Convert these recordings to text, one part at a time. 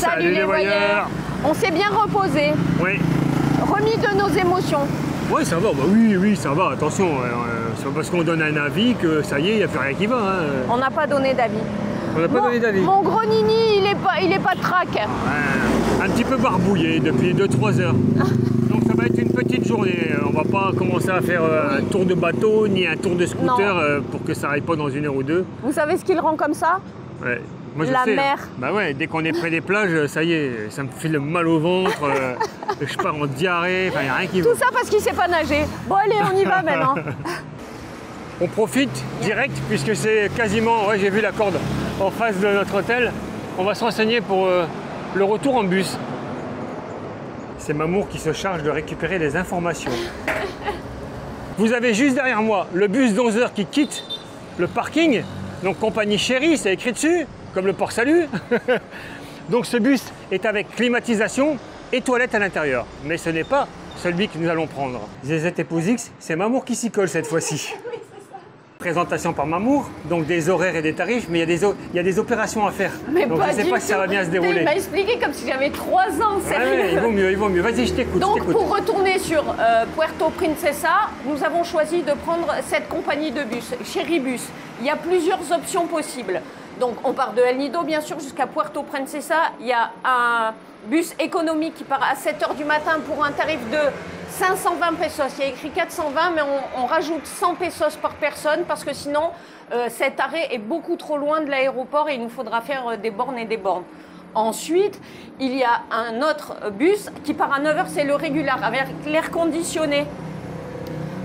Salut les voyeurs. On s'est bien reposé, Oui. remis de nos émotions. Oui, ça va. Bah oui, ça va. Attention, c'est pas parce qu'on donne un avis que ça y est, il n'y a plus rien qui va. Hein. On n'a pas donné d'avis. On n'a pas donné d'avis. Mon gros Nini, il est pas de trac. Un petit peu barbouillé depuis 2-3 heures. Donc ça va être une petite journée. On va pas commencer à faire un tour de bateau ni un tour de scooter pour que ça aille pas dans 1 heure ou 2. Vous savez ce qu'il rend comme ça? Ouais. Moi, je La sais, mer. Bah ouais, dès qu'on est près des plages, ça y est, ça me file mal au ventre, je pars en diarrhée, enfin, il n'y a rien qui va. Tout ça parce qu'il sait pas nager. Bon allez, on y va maintenant. On profite direct puisque c'est quasiment, ouais, j'ai vu la corde en face de notre hôtel. On va se renseigner pour le retour en bus. C'est Mamour qui se charge de récupérer les informations. Vous avez juste derrière moi le bus d'11 h qui quitte le parking. Donc compagnie chérie, c'est écrit dessus, comme le port Salut. Donc ce bus est avec climatisation et toilette à l'intérieur. Mais ce n'est pas celui que nous allons prendre. ZZ Épouse X, c'est Mamour qui s'y colle cette fois-ci. Présentation par Mamour, donc des horaires et des tarifs, mais il y a des opérations à faire. Mais donc pas je ne sais pas si ça va bien se dérouler. Il m'a expliqué comme si j'avais 3 ans, sérieux. Ouais, il vaut mieux. Vas-y, je t'écoute. Donc pour retourner sur Puerto Princesa, nous avons choisi de prendre cette compagnie de bus, Chéribus. Il y a plusieurs options possibles. Donc on part de El Nido bien sûr jusqu'à Puerto Princesa. Il y a un bus économique qui part à 7 h du matin pour un tarif de 520 pesos. Il y a écrit 420 mais on rajoute 100 pesos par personne parce que sinon cet arrêt est beaucoup trop loin de l'aéroport et il nous faudra faire des bornes et des bornes. Ensuite, il y a un autre bus qui part à 9 h, c'est le régular avec l'air conditionné.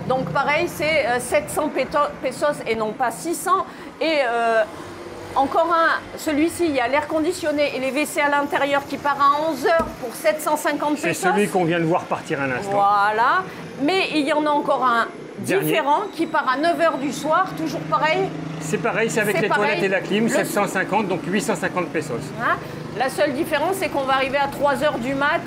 Donc pareil, c'est 700 pesos et non pas 600. Et encore un, celui-ci, il y a l'air conditionné et les WC à l'intérieur qui part à 11 h pour 750 pesos. C'est celui qu'on vient de voir partir un instant. Voilà. Mais il y en a encore un Dernier. différent qui part à 9 h du soir, toujours pareil. C'est pareil, c'est avec les toilettes et la clim, 750, donc 850 pesos. Hein? La seule différence, c'est qu'on va arriver à 3 h du mat,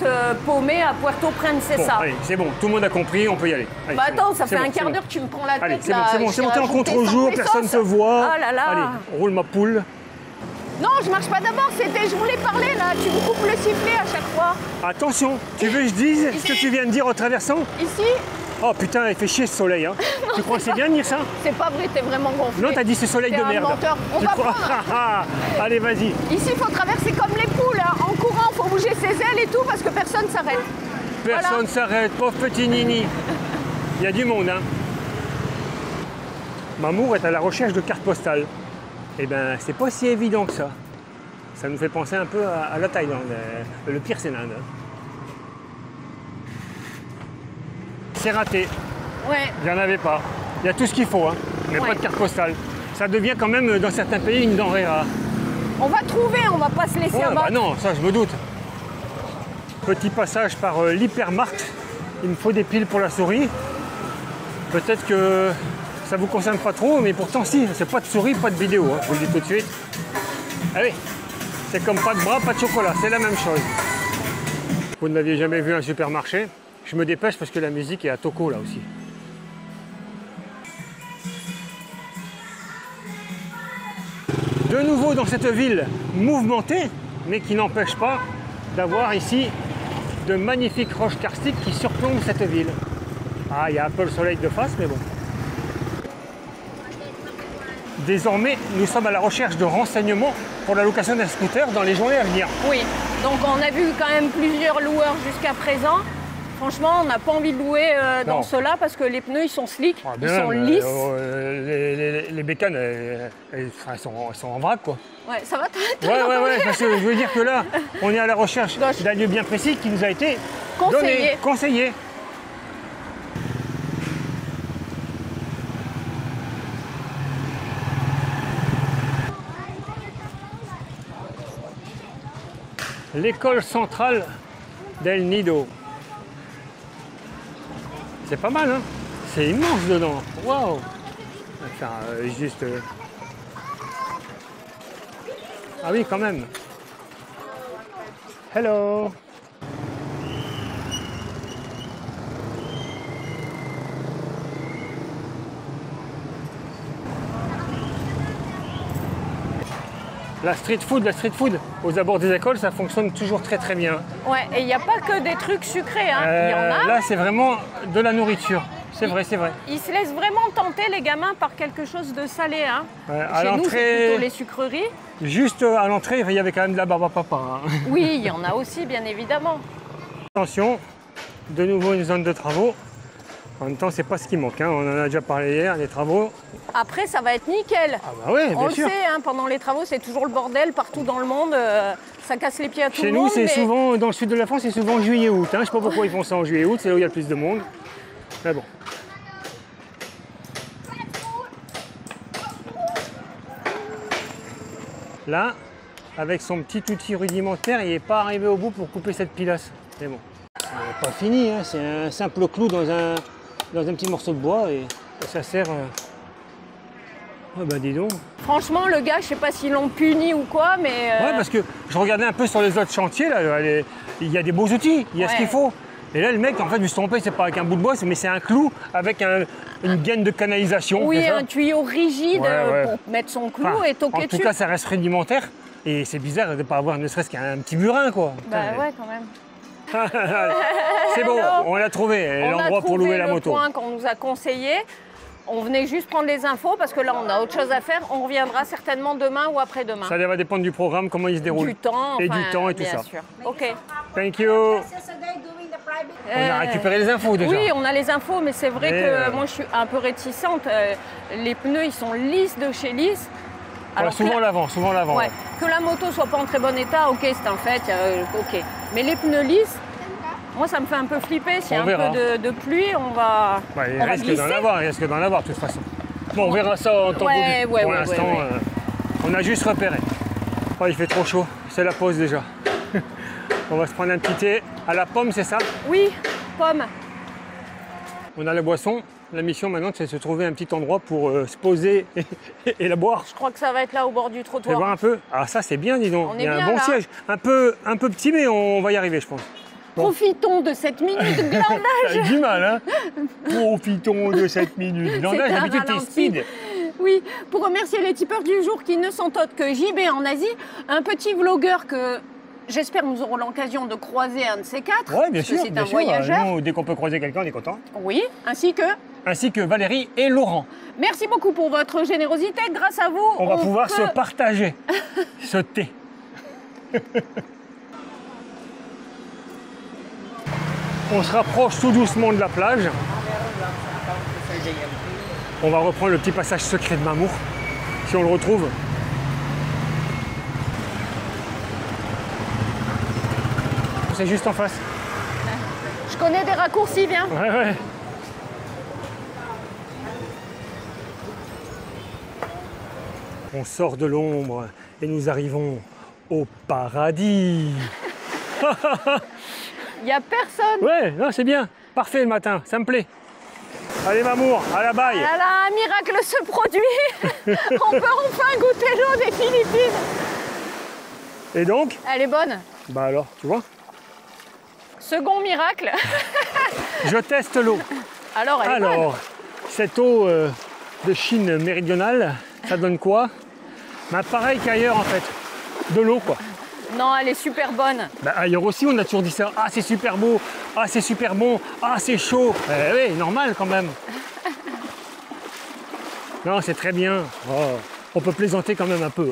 paumé à Puerto Princesa. Bon, allez, c'est bon, tout le monde a compris, on peut y aller. Allez, Bah attends, bon, ça fait bon, un quart bon. d'heure que tu me prends la tête. Allez, c'est là. bon, t'es en contre-jour, personne ne te voit. Oh là là. Allez, roule ma poule. Non, je marche pas d'abord, je voulais parler là, tu me coupes le sifflet à chaque fois. Attention, tu veux que je dise ce que tu viens de dire en traversant? Ici, Oh putain, il fait chier ce soleil, hein. Tu crois que c'est bien de dire ça? c'est pas vrai, t'es vraiment gonflé. Non, t'as dit ce soleil T'es de un merde. menteur. On Tu va crois prendre. Allez, vas-y. Ici, il faut traverser comme les poules, hein. En courant, faut bouger ses ailes et tout parce que personne s'arrête. Personne s'arrête, pauvre petit Nini. Il y a du monde, hein. Mamour est à la recherche de cartes postales. Eh ben, c'est pas si évident que ça. Ça nous fait penser un peu à la Thaïlande. Le pire, c'est l'Inde. C'est raté. Ouais. Il n'y en avait pas. Il y a tout ce qu'il faut, hein. Mais Ouais. pas de carte postale. Ça devient quand même, dans certains pays, une denrée rare. On va trouver, on va pas se laisser Ouais, abattre. bah non, ça je me doute. Petit passage par l'hypermarkt. Il me faut des piles pour la souris. Peut-être que ça vous concerne pas trop, mais pourtant si, c'est pas de souris, pas de vidéo, hein, je vous le dis tout de suite. Allez, c'est comme pas de bras, pas de chocolat, c'est la même chose. Vous ne l'aviez jamais vu un supermarché. Je me dépêche parce que la musique est à toco là aussi. De nouveau dans cette ville mouvementée, mais qui n'empêche pas d'avoir ici de magnifiques roches karstiques qui surplombent cette ville. Ah, il y a un peu le soleil de face, mais bon. Désormais, nous sommes à la recherche de renseignements pour la location d'un scooter dans les journées à venir. Oui, donc on a vu quand même plusieurs loueurs jusqu'à présent. Franchement, on n'a pas envie de louer dans Non. ceux-là parce que les pneus, ils sont slick, Ah, ils bien sont même, lisses. les bécanes, elles sont en vrac, quoi. Ouais, ça va Ouais, parce que je veux dire que là, on est à la recherche d'un lieu bien précis qui nous a été donné, conseillé. L'école centrale d'El Nido. C'est pas mal, hein? C'est immense dedans. Waouh! Enfin, juste. Ah oui, quand même. Hello! La street food aux abords des écoles, ça fonctionne toujours très très bien. Ouais, et il n'y a pas que des trucs sucrés, hein. Il y en a. Là, c'est vraiment de la nourriture. C'est vrai, c'est vrai. Ils se laissent vraiment tenter, les gamins, par quelque chose de salé, hein. À Chez nous, c'est l'entrée, plutôt les sucreries. juste à l'entrée, il y avait quand même de la barbe à papa. Hein. Oui, il y en a aussi, bien évidemment. Attention, de nouveau une zone de travaux. En même temps, c'est pas ce qui manque. Hein. On en a déjà parlé hier, les travaux. Après, ça va être nickel. Ah bah ouais, On bien le sûr. sait, hein, pendant les travaux, c'est toujours le bordel partout dans le monde. Ça casse les pieds à tout Chez le nous, monde. c'est mais- souvent, dans le sud de la France, c'est souvent juillet-août. Hein. Je sais pas pourquoi ils font ça en juillet-août, c'est là où il y a le plus de monde. Mais bon. Là, avec son petit outil rudimentaire, il n'est pas arrivé au bout pour couper cette pilasse. Mais bon. Pas fini, hein. C'est un simple clou dans un petit morceau de bois et ça sert. Ah bah dis donc. Franchement, le gars, je sais pas s'ils l'ont puni ou quoi, mais... Ouais, parce que je regardais un peu sur les autres chantiers, là, il y a des beaux outils, il y a ce Ouais. qu'il faut. Et là, le mec, en fait, je me suis trompé, c'est pas avec un bout de bois, mais c'est un clou avec une gaine de canalisation. Oui, c'est ça un tuyau rigide Ouais. pour mettre son clou Enfin, et toquer en tout dessus. cas, ça reste rudimentaire. Et c'est bizarre de ne pas avoir ne serait-ce qu'un petit burin, quoi. Bah Putain, ouais, quand même. c'est bon, Alors, on l'a trouvé, On a l'endroit pour trouvé louer la le moto. point qu'on nous a conseillé. On venait juste prendre les infos parce que là, on a autre chose à faire. On reviendra certainement demain ou après-demain. Ça va dépendre du programme, comment il se déroule. Du temps, Et enfin, du temps et tout bien ça. sûr. Ok. Thank you. On a récupéré les infos déjà. Oui, on a les infos, mais c'est vrai Mais, que moi, je suis un peu réticente. Les pneus, ils sont lisses de chez lisse. Ouais, souvent l'avant, ouais, que la moto soit pas en très bon état, ok, c'est un fait, ok. Mais les pneus lisses, moi, ça me fait un peu flipper. S'il y a On un verra. peu de pluie, on va, Ouais, il on va risque glisser. d'en avoir de toute façon. Bon, on verra ça en temps Ouais, voulu. ouais, Pour ouais, l'instant, ouais. on a juste repéré. Oh, il fait trop chaud, c'est la pause déjà. On va se prendre un petit thé à la pomme, c'est ça? Oui, pomme. On a la boisson. La mission maintenant, c'est de se trouver un petit endroit pour se poser et la boire. Je crois que ça va être là au bord du Tu vas trottoir. voir un peu. Ah, ça c'est bien, dis donc. On Il y est a un bien, bon là. siège. Un peu petit, mais on va y arriver, je pense. Profitons de cette minute de glandage. T'as du mal, hein? Profitons de cette minute. L'engage, C'est un d'habitude, t'es ralenti. speed. Oui, pour remercier les tipeurs du jour qui ne sont autres que JB en Asie, un petit vlogueur que j'espère nous aurons l'occasion de croiser un de ces quatre. Oui, bien parce que sûr. c'est bien un sûr. voyageur. Nous, dès qu'on peut croiser quelqu'un, on est content. Oui, ainsi que Ainsi que Valérie et Laurent. merci beaucoup pour votre générosité. Grâce à vous, On va pouvoir peut- se partager ce thé. On se rapproche tout doucement de la plage. On va reprendre le petit passage secret de Mamour, si on le retrouve. C'est juste en face. Je connais des raccourcis, viens. Ouais, ouais. On sort de l'ombre et nous arrivons au paradis. Il n'y a personne. Ouais, non, c'est bien. Parfait le matin, ça me plaît. Allez, Mamour, à la baille. Ah là, un miracle se produit. On peut enfin goûter l'eau des Philippines. Et donc, Elle est bonne. bah alors, tu vois, Second miracle. je teste l'eau. Alors, elle est bonne. Alors, cette eau de Chine méridionale, ça donne quoi? Bah, pareil qu'ailleurs en fait, de l'eau quoi. Non, elle est super bonne. Bah, ailleurs aussi on a toujours dit ça, ah c'est super beau, ah c'est super bon, ah c'est chaud. Oui, normal quand même. Non, c'est très bien. Oh, on peut plaisanter quand même un peu.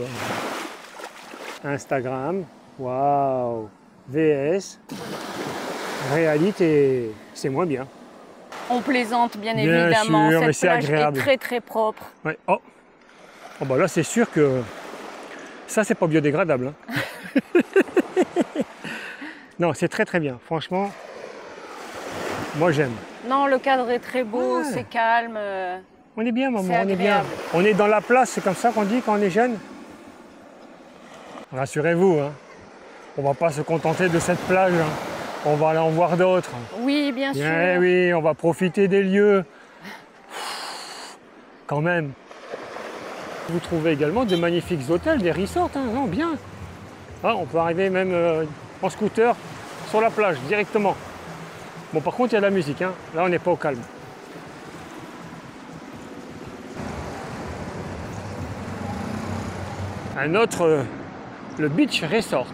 Hein. Instagram, waouh, VS, réalité, c'est moins bien. On plaisante, bien Bien évidemment. sûr, mais Cette c'est plage agréable. est très très propre. Ouais. Oh. Oh bah là c'est sûr que ça c'est pas biodégradable. Hein. Non, c'est très très bien. Franchement, moi j'aime. Non, le cadre est très beau, Ouais. c'est calme. On est bien, maman, C'est on est bien. agréable. On est dans la place, c'est comme ça qu'on dit quand on est jeune. Rassurez-vous, hein. On va pas se contenter de cette plage. Hein. On va aller en voir d'autres. Oui, bien sûr. Eh oui, on va profiter des lieux. Quand même. Vous trouvez également de magnifiques hôtels, des resorts, hein. Non, bien. Ah, on peut arriver même en scooter sur la plage, directement. Bon, par contre, il y a de la musique, hein. Là, on n'est pas au calme. Un autre le Beach Resort,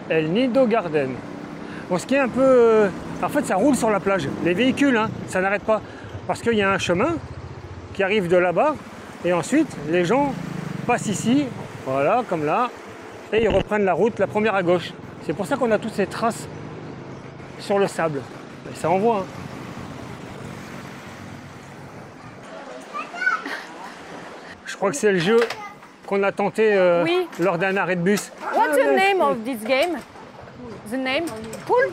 El Nido Garden. Bon, ce qui est un peu... en fait, ça roule sur la plage. Les véhicules, hein, ça n'arrête pas. Parce qu'il y a un chemin qui arrive de là-bas. Et ensuite, les gens passent ici, voilà, comme là. Et ils reprennent la route, la première à gauche. C'est pour ça qu'on a toutes ces traces sur le sable. Et ça envoie. Hein. Je crois que c'est le jeu qu'on a tenté Oui. lors d'un arrêt de bus. What's the name of this game? The name? Pool?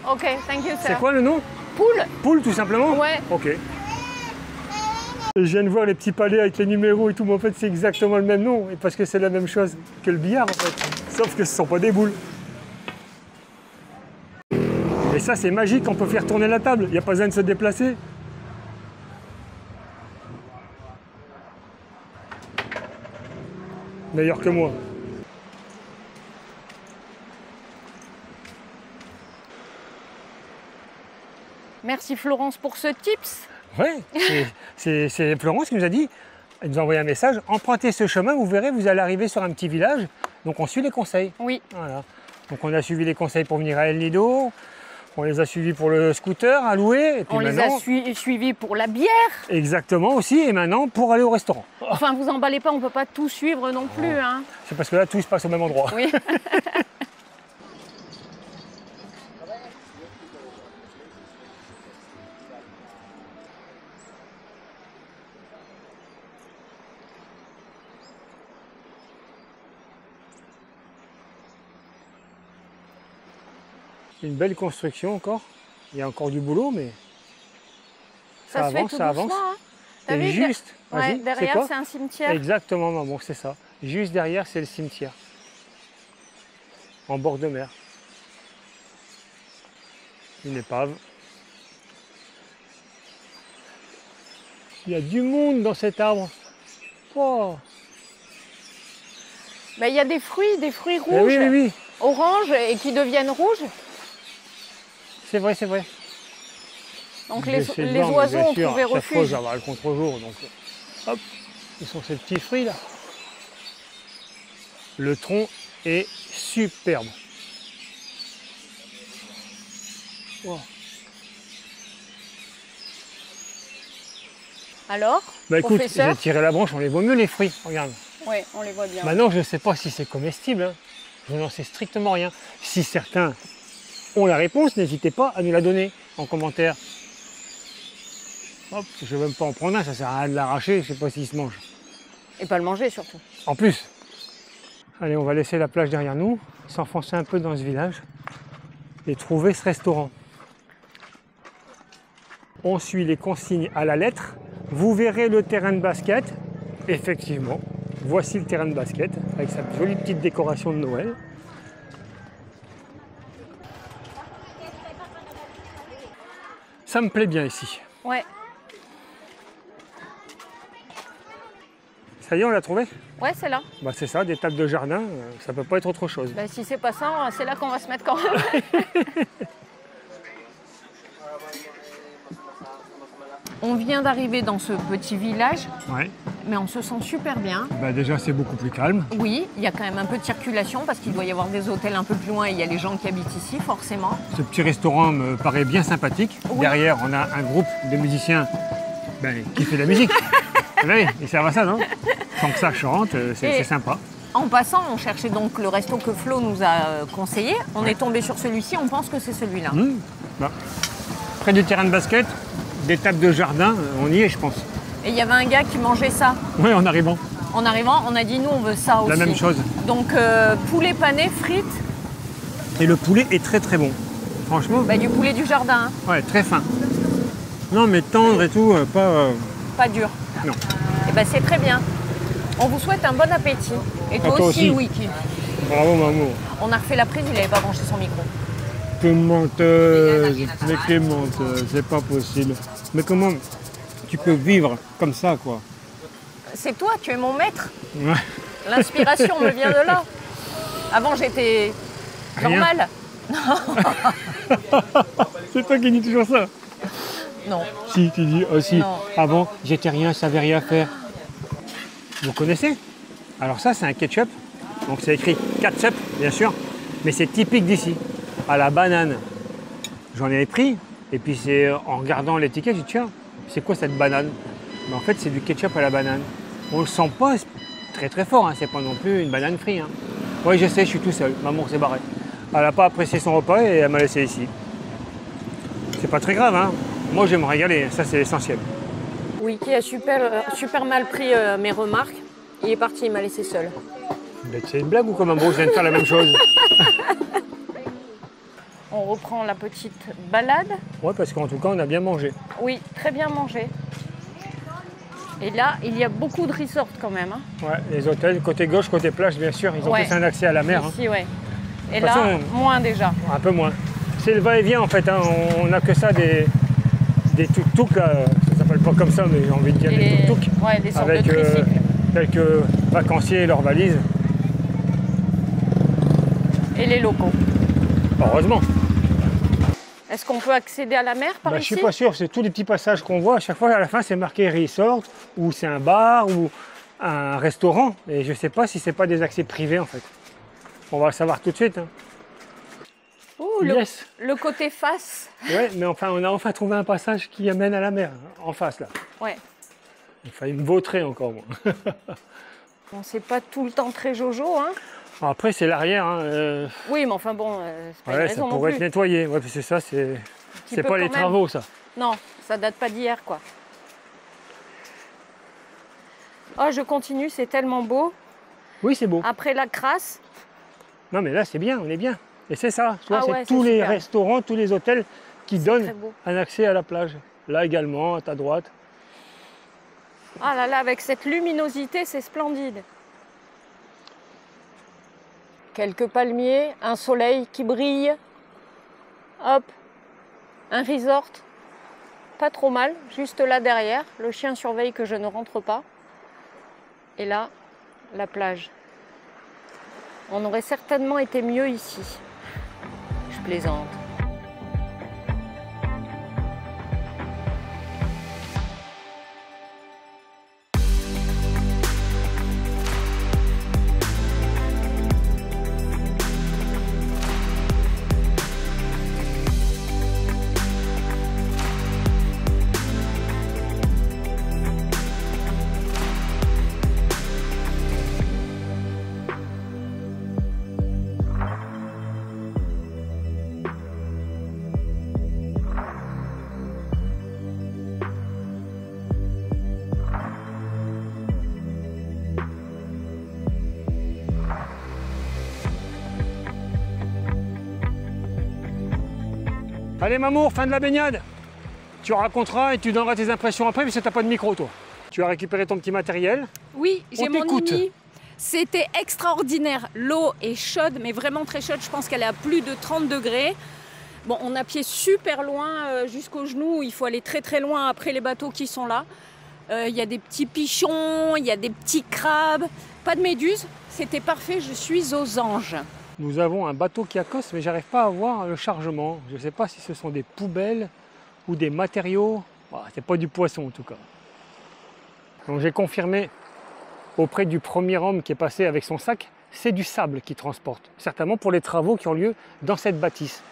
Ok, thank you, sir. C'est quoi le nom? Pool? Poule, tout simplement? Ouais. Ok. Et je viens de voir les petits palets avec les numéros et tout, mais en fait c'est exactement le même nom, et parce que c'est la même chose que le billard en fait, sauf que ce ne sont pas des boules. Et ça c'est magique, on peut faire tourner la table, il n'y a pas besoin de se déplacer. Meilleur que moi. Merci Florence pour ce tips. Ouais, c'est Florence qui nous a dit, elle nous a envoyé un message, empruntez ce chemin, vous verrez, vous allez arriver sur un petit village, donc on suit les conseils. Oui. Voilà. Donc on a suivi les conseils pour venir à El Nido, on les a suivis pour le scooter à louer. Et puis on les a suivis pour la bière. Exactement aussi, et maintenant pour aller au restaurant. Enfin, vous emballez pas, on peut pas tout suivre non plus. Hein. C'est parce que là, tout se passe au même endroit. Oui. Une belle construction encore. Il y a encore du boulot, mais ça se avance, fait tout ça avance. doucement, hein. T'as Et vu, juste, ouais, vas-y, derrière, quoi c'est un cimetière. Exactement, maman, c'est ça. Juste derrière, c'est le cimetière. En bord de mer. Une épave. Il y a du monde dans cet arbre. Oh. Ben, y a des fruits Eh rouges, oui, oui, oui. oranges et qui deviennent rouges. C'est vrai, c'est vrai. Donc Je vais les essayer de les voir, mais oiseaux bien ont sûr, trouvé chaque fois, refuge. je vais avoir le contre-jour. Donc, hop, ce sont ces petits fruits là. Le tronc est superbe. Wow. Alors, Bah écoute, professeur? j'ai tiré la branche, on les voit mieux les fruits, regarde. Oui, on les voit bien. Maintenant, je ne sais pas si c'est comestible, hein. Je n'en sais strictement rien. Si certains ont la réponse, n'hésitez pas à nous la donner en commentaire. Hop, je ne vais même pas en prendre un, ça sert à rien de l'arracher, je ne sais pas s'il se mange. Et pas le manger surtout. En plus. Allez, on va laisser la plage derrière nous, s'enfoncer un peu dans ce village et trouver ce restaurant. On suit les consignes à la lettre. Vous verrez le terrain de basket. Effectivement, voici le terrain de basket avec sa jolie petite décoration de Noël. Ça me plaît bien ici. Ouais. Ça y est, on l'a trouvé? Ouais, c'est là. Bah, c'est ça, des tables de jardin, ça peut pas être autre chose. Bah, si c'est pas ça, c'est là qu'on va se mettre quand même. On vient d'arriver dans ce petit village, Ouais. mais on se sent super bien. Bah, déjà, c'est beaucoup plus calme. Oui, il y a quand même un peu de circulation parce qu'il doit y avoir des hôtels un peu plus loin et il y a les gens qui habitent ici, forcément. Ce petit restaurant me paraît bien sympathique. Oui. Derrière, on a un groupe de musiciens qui fait de la musique. Oui, ils servent à ça, non? Sans que ça chante, c'est sympa. En passant, on cherchait donc le resto que Flo nous a conseillé. On est tombé sur celui-ci, on pense que c'est celui-là. Bah. Près du terrain de basket, des tables de jardin, on y est, je pense. Et il y avait un gars qui mangeait ça. Oui, en arrivant. En arrivant, on a dit nous on veut ça aussi. La même chose. Donc poulet pané, frites, Et le poulet est très très bon. Franchement, bah, du poulet du jardin, hein. ouais, très fin. Non, mais tendre et tout, pas... Pas dur. non. Et ben c'est très bien. On vous souhaite un bon appétit. Et toi, toi aussi, aussi. Wiki. Bravo, maman. On a refait la prise, il n'avait pas branché son micro. T'es menteuse, mais t'es menteuse, c'est pas possible. Mais comment tu peux vivre comme ça, quoi? C'est toi, tu es mon maître. Ouais. L'inspiration me vient de là. Avant, j'étais Rien. normale. C'est toi qui dis toujours ça. Non. Si, tu dis aussi. Non. Avant, j'étais rien, je savais rien faire. Vous connaissez? Alors ça, c'est un ketchup. Donc c'est écrit catsup, bien sûr, mais c'est typique d'ici, à la banane. J'en ai pris, et puis c'est en regardant l'étiquette, j'ai dit tiens, c'est quoi cette banane? Mais en fait, c'est du ketchup à la banane. On le sent pas très très fort, hein. C'est pas non plus une banane frite. Hein. Oui, je sais, je suis tout seul. Maman s'est barrée. Elle n'a pas apprécié son repas et elle m'a laissé ici. C'est pas très grave, hein. Moi, je vais me régaler, ça c'est l'essentiel. Wiki a super mal pris mes remarques. Il est parti, il m'a laissé seul. C'est une blague ou comme un bro, je viens de faire la même chose? On reprend la petite balade. Ouais, parce qu'en tout cas, on a bien mangé. Oui, très bien mangé. Et là, il y a beaucoup de resorts quand même. Hein. Ouais, les hôtels, côté gauche, côté plage, bien sûr, ils ont tous un accès à la mer. Ici, ouais. Et De toute là, façon, moins déjà. Un peu moins. C'est le va-et-vient en fait, hein. On n'a que ça des tuk-tuk, là. Ça s'appelle pas comme ça, mais j'ai envie de dire des tuk-tuk. Ouais, des sortes avec de tricycles. quelques vacanciers et leurs valises. Et les locaux. Heureusement. Est-ce qu'on peut accéder à la mer par Je ici? suis pas sûr, c'est tous les petits passages qu'on voit. À chaque fois, à la fin, c'est marqué resort, ou c'est un bar, ou un restaurant. Et je sais pas si c'est pas des accès privés en fait. On va le savoir tout de suite. Hein. Ouh, Yes. le côté face. Ouais, mais enfin, on a enfin trouvé un passage qui amène à la mer, en face là. Ouais. Il fallait me vautrer encore, moi. Bon, c'est pas tout le temps très jojo, hein. Après, c'est l'arrière. Hein. Oui, mais enfin bon, c'est pas une Ouais, raison ça non pourrait plus. être nettoyé. Ouais, c'est ça, c'est peu pas les quand même. travaux, ça. Non, ça date pas d'hier, quoi. Oh, je continue, c'est tellement beau. Oui, c'est beau. Après la crasse. Non, mais là, c'est bien, on est bien. Et c'est ça, tu vois, Ah c'est ouais, tous c'est les super. restaurants, tous les hôtels qui C'est donnent très beau. un accès à la plage. Là également, à ta droite. Ah là là, avec cette luminosité, c'est splendide. Quelques palmiers, un soleil qui brille. Hop, un resort. Pas trop mal, juste là derrière. Le chien surveille que je ne rentre pas. Et là, la plage. On aurait certainement été mieux ici. Je plaisante. Allez, Mamour, fin de la baignade. Tu raconteras et tu donneras tes impressions après, parce que t'as pas de micro, toi. Tu as récupéré ton petit matériel. Oui, j'ai On mon t'écoute. Nini. C'était extraordinaire. L'eau est chaude, mais vraiment très chaude. Je pense qu'elle est à plus de 30 degrés. Bon, on a pied super loin jusqu'aux genoux. Il faut aller très très loin après les bateaux qui sont là. Il y a des petits pichons, il y a des petits crabes. Pas de méduses. C'était parfait, je suis aux anges. Nous avons un bateau qui accoste, mais j'arrive pas à voir le chargement. Je ne sais pas si ce sont des poubelles ou des matériaux. C'est pas du poisson en tout cas. Donc j'ai confirmé auprès du premier homme qui est passé avec son sac, c'est du sable qu'il transporte. Certainement pour les travaux qui ont lieu dans cette bâtisse.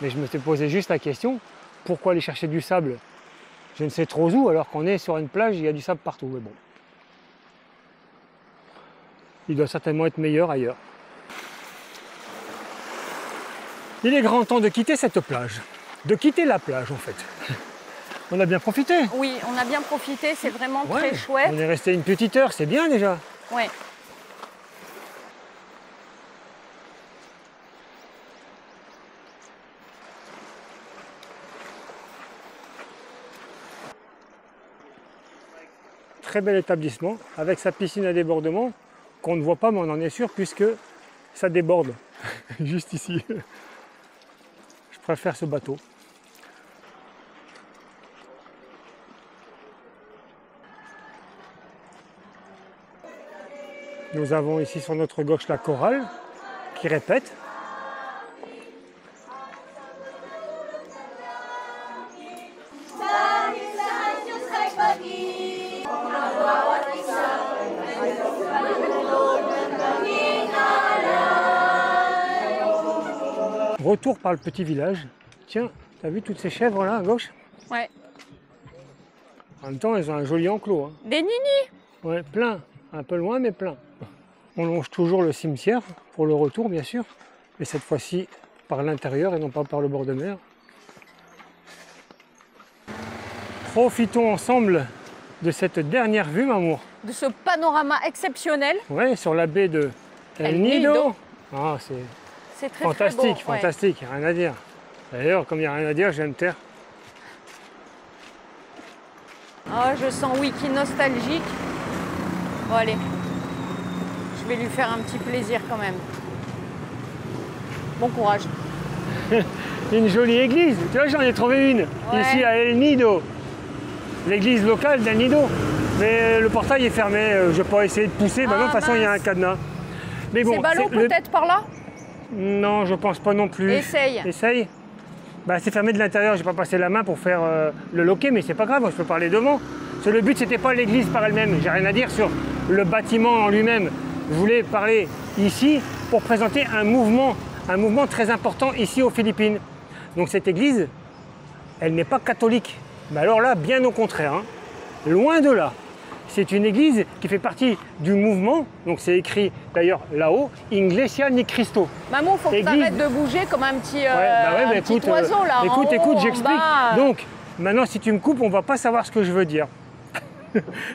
Mais je me suis posé juste la question, pourquoi aller chercher du sable? Je ne sais trop où, alors qu'on est sur une plage, il y a du sable partout. Mais bon. Il doit certainement être meilleur ailleurs. Il est grand temps de quitter cette plage. De quitter la plage en fait. On a bien profité. Oui, on a bien profité, c'est vraiment Ouais, très chouette. on est resté une petite heure, c'est bien déjà. Ouais. Très bel établissement, avec sa piscine à débordement, qu'on ne voit pas, mais on en est sûr, puisque ça déborde, juste ici. Je préfère ce bateau. Nous avons ici sur notre gauche la chorale, qui répète. Retour par le petit village. Tiens, t'as vu toutes ces chèvres là à gauche? Ouais. En même temps, elles ont un joli enclos. Hein. Des ninis. Ouais, plein. Un peu loin, mais plein. On longe toujours le cimetière pour le retour, bien sûr. Mais cette fois-ci, par l'intérieur et non pas par le bord de mer. Profitons ensemble de cette dernière vue, Mamour. De ce panorama exceptionnel. Ouais, sur la baie de El El Nido. Nido. Ah, C'est très fantastique, très beau. Ouais. fantastique, rien à dire. D'ailleurs, comme il n'y a rien à dire, je vais me taire. Oh, je sens Wiki nostalgique. Bon, allez. Je vais lui faire un petit plaisir quand même. Bon courage. Une jolie église, tu vois, j'en ai trouvé une, ici à El Nido. L'église locale d'El Nido. Mais le portail est fermé, je vais pas essayer de pousser, bah non, de toute façon il y a un cadenas. Mais bon, c'est ballot peut-être par là? Non, je pense pas non plus. Essaye. Essaye. Bah, c'est fermé de l'intérieur, j'ai pas passé la main pour faire le loquet, mais c'est pas grave, je peux parler devant. Parce que le but c'était pas l'église par elle-même, j'ai rien à dire sur le bâtiment en lui-même. Je voulais parler ici pour présenter un mouvement très important ici aux Philippines. Donc cette église, elle n'est pas catholique. Mais alors là, bien au contraire, hein. Loin de là. C'est une église qui fait partie du mouvement, donc c'est écrit d'ailleurs là-haut, Iglesia ni Cristo. Maman, faut que tu arrêtes de bouger comme un petit, petit oiseau là. Écoute, j'explique. Bas. Donc, maintenant si tu me coupes, on ne va pas savoir ce que je veux dire.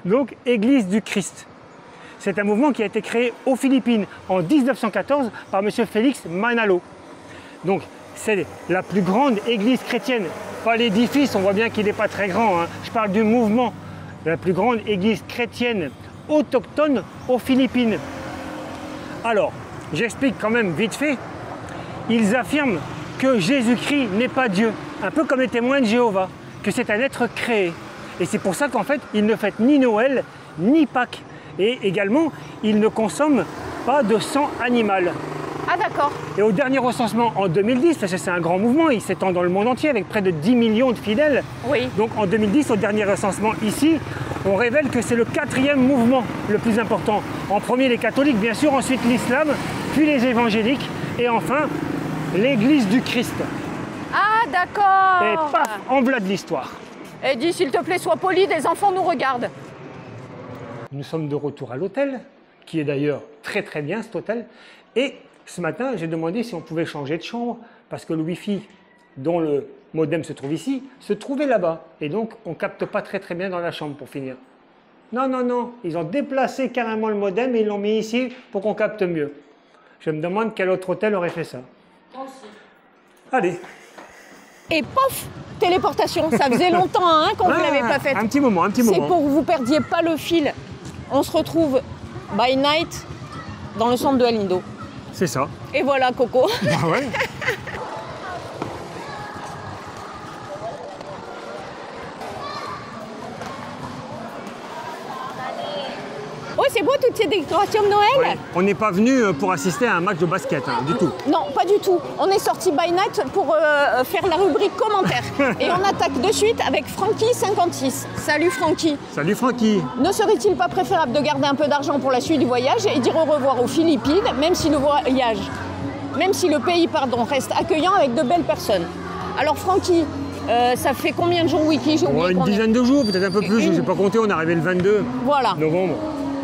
Donc, Église du Christ. C'est un mouvement qui a été créé aux Philippines en 1914 par M. Félix Manalo. Donc, c'est la plus grande église chrétienne. Pas l'édifice, on voit bien qu'il n'est pas très grand. Hein. Je parle du mouvement. La plus grande église chrétienne autochtone aux Philippines. Alors, j'explique quand même vite fait. Ils affirment que Jésus-Christ n'est pas Dieu, un peu comme les témoins de Jéhovah, que c'est un être créé. Et c'est pour ça qu'en fait, ils ne fêtent ni Noël, ni Pâques. Et également, ils ne consomment pas de sang animal. Ah d'accord. Et au dernier recensement en 2010, parce que c'est un grand mouvement, il s'étend dans le monde entier avec près de 10 millions de fidèles. Oui. Donc en 2010, au dernier recensement ici, on révèle que c'est le 4e mouvement le plus important. En premier les catholiques, bien sûr, ensuite l'islam, puis les évangéliques, et enfin l'Église du Christ. Ah d'accord. Et paf, en voilà de l'histoire. Et dis s'il te plaît, sois poli, des enfants nous regardent. Nous sommes de retour à l'hôtel, qui est d'ailleurs très très bien cet hôtel, et ce matin, j'ai demandé si on pouvait changer de chambre parce que le Wi-Fi, dont le modem se trouve ici, se trouvait là-bas. Et donc, on ne capte pas très très bien dans la chambre pour finir. Non, non, non, ils ont déplacé carrément le modem et ils l'ont mis ici pour qu'on capte mieux. Je me demande quel autre hôtel aurait fait ça. Moi aussi. Allez. Et pof, téléportation. Ça faisait longtemps hein, qu'on ne l'avait pas faite. Un petit moment, un petit moment. C'est pour que vous ne perdiez pas le fil. On se retrouve by night dans le centre de El Nido. C'est ça. Et voilà, Coco. Bah ouais. Oh, c'est beau toutes ces décorations de Noël. Ouais. On n'est pas venu pour assister à un match de basket, hein, du tout. Non, pas du tout. On est sorti by night pour faire la rubrique commentaires. Et on attaque de suite avec Francky56. Salut Francky. Salut Francky. Ne serait-il pas préférable de garder un peu d'argent pour la suite du voyage et dire au revoir aux Philippines, même si le pays reste accueillant avec de belles personnes? Alors Francky, ça fait combien de jours Wiki? J'ai oublié une dizaine de jours, peut-être un peu plus, je n'ai pas compté, on est arrivé le 22 novembre.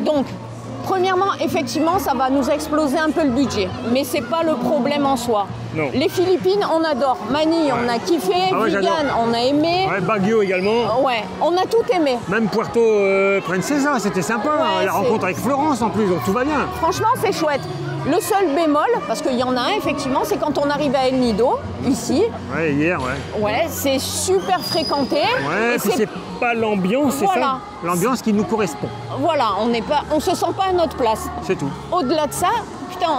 Donc, premièrement, effectivement, ça va nous exploser un peu le budget. Mais ce n'est pas le problème en soi. Non. Les Philippines, on adore. Manille, on a kiffé. Vigan, on a aimé. Ouais, Baguio également. Ouais, on a tout aimé. Même Puerto Princesa, c'était sympa. Ouais, la rencontre avec Florence en plus, donc tout va bien. Franchement, c'est chouette. Le seul bémol, parce qu'il y en a un effectivement, c'est quand on arrive à El Nido, ici. Ouais, hier, ouais. Ouais, c'est super fréquenté. Ouais, et puis c'est pas l'ambiance, c'est ça. L'ambiance qui nous correspond. Voilà, on se sent pas à notre place. C'est tout. Au-delà de ça, putain,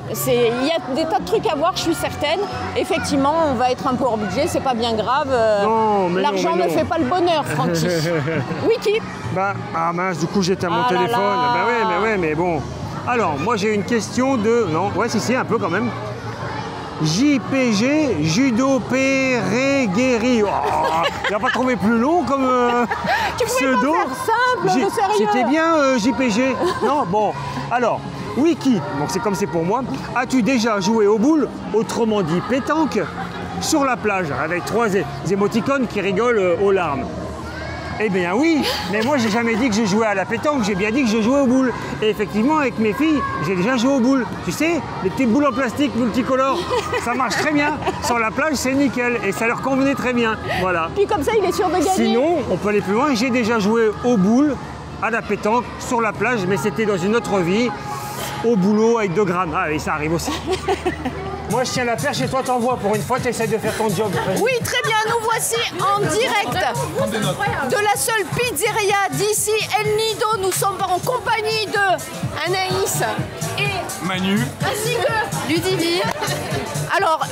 il y a des tas de trucs à voir, je suis certaine. Effectivement, on va être un peu hors budget, c'est pas bien grave. L'argent ne fait pas le bonheur, Francky. Wiki. Ah mince, du coup j'étais à mon téléphone. Bah ouais, mais bon. Alors, moi j'ai une question de... Non, ouais, si, un peu quand même. JPG, Judo Peregueri. Oh, il n'a pas trouvé plus long comme tu pseudo. Pas faire simple, de sérieux. C'était bien JPG. Non, bon. Alors, Wiki, donc c'est comme c'est pour moi. As-tu déjà joué aux boules, autrement dit pétanque, sur la plage, avec 3 émoticônes qui rigolent aux larmes? Eh bien oui, mais moi j'ai jamais dit que je jouais à la pétanque, j'ai bien dit que je jouais aux boules. Et effectivement avec mes filles, j'ai déjà joué aux boules. Tu sais, les petites boules en plastique multicolores, ça marche très bien. Sur la plage c'est nickel et ça leur convenait très bien. Voilà. Puis comme ça, il est sûr de gagner. Sinon, on peut aller plus loin, j'ai déjà joué aux boules, à la pétanque, sur la plage, mais c'était dans une autre vie, au boulot avec 2 grammes. Ah oui, ça arrive aussi. Moi je tiens la perche et toi t'envoies. Pour une fois tu essaies de faire ton job. Oui, très bien, nous voici en direct de la seule pizzeria d'ici, El Nido. Nous sommes en compagnie de Anaïs et Manu. ainsi que Ludivine. Alors,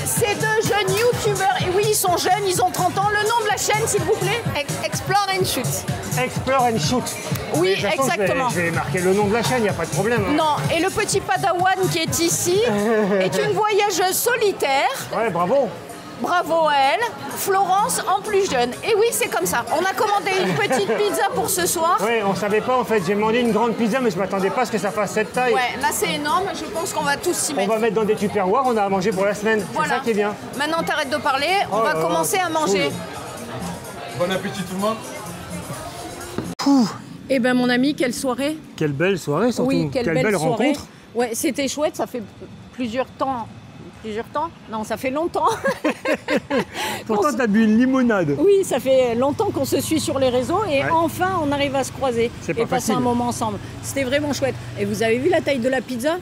ces 2 jeunes youtubeurs, et oui, ils sont jeunes, ils ont 30 ans. Le nom de la chaîne, s'il vous plaît? Explore and Shoot. Explore and shoot. Oui, De toute façon, exactement. Je vais marquer le nom de la chaîne, il n'y a pas de problème. Hein. Non, et le petit padawan qui est ici est une voyageuse solitaire. Ouais, bravo. Bravo à elle. Florence en plus jeune. Et oui, c'est comme ça. On a commandé une petite pizza pour ce soir. Ouais, on savait pas en fait. J'ai demandé une grande pizza, mais je m'attendais pas à ce que ça fasse cette taille. Ouais, là c'est énorme. Je pense qu'on va tous s'y On mettre. va mettre dans des tupperwares, on a à manger pour la semaine. Voilà. C'est ça qui est bien. Maintenant, t'arrêtes de parler. On Oh va là là, commencer à manger. Bon appétit tout le monde. Eh ben mon ami, quelle soirée. Quelle belle soirée surtout. Oui, quelle belle soirée. rencontre. Ouais, c'était chouette, ça fait plusieurs temps. Non, ça fait longtemps. Pourtant, t'as bu une limonade. Oui, ça fait longtemps qu'on se suit sur les réseaux et Ouais. enfin on arrive à se croiser C'est pas et passer facile. un moment ensemble. C'était vraiment chouette. Et vous avez vu la taille de la pizza?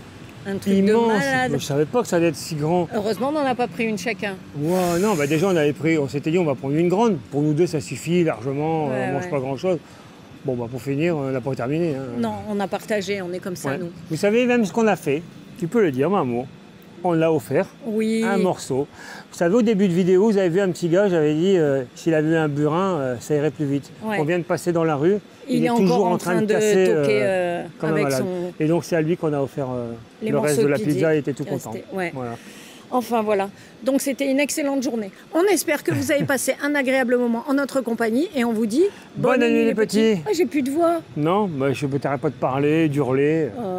Un truc de Immense. malade. Je savais pas que ça allait être si grand. Heureusement, on n'en a pas pris une chacun. Wow, non, bah déjà on s'était dit on va prendre une grande. Pour nous 2, ça suffit largement. Ouais, on mange ouais. pas grand chose. Bon, bah pour finir, on n'a pas terminé. Hein. Non, on a partagé, on est comme ça Ouais. nous. Vous savez même ce qu'on a fait. Tu peux le dire, maman. On l'a offert. Oui. Un morceau. Vous savez, au début de vidéo, vous avez vu un petit gars, j'avais dit, s'il avait eu un burin, ça irait plus vite. Ouais. On vient de passer dans la rue, Il est toujours encore en train de de casser toquer comme un avec malade. son... Et donc c'est à lui qu'on a offert Les le reste morceaux de la de pizza, pizza il était tout qui content. restaient, ouais. Voilà. Enfin voilà. Donc c'était une excellente journée. On espère que vous avez passé un agréable moment en notre compagnie et on vous dit Bonne nuit, les petits. Ah, j'ai plus de voix. Non, bah, je ne t'arrête pas de parler, d'hurler. Oh.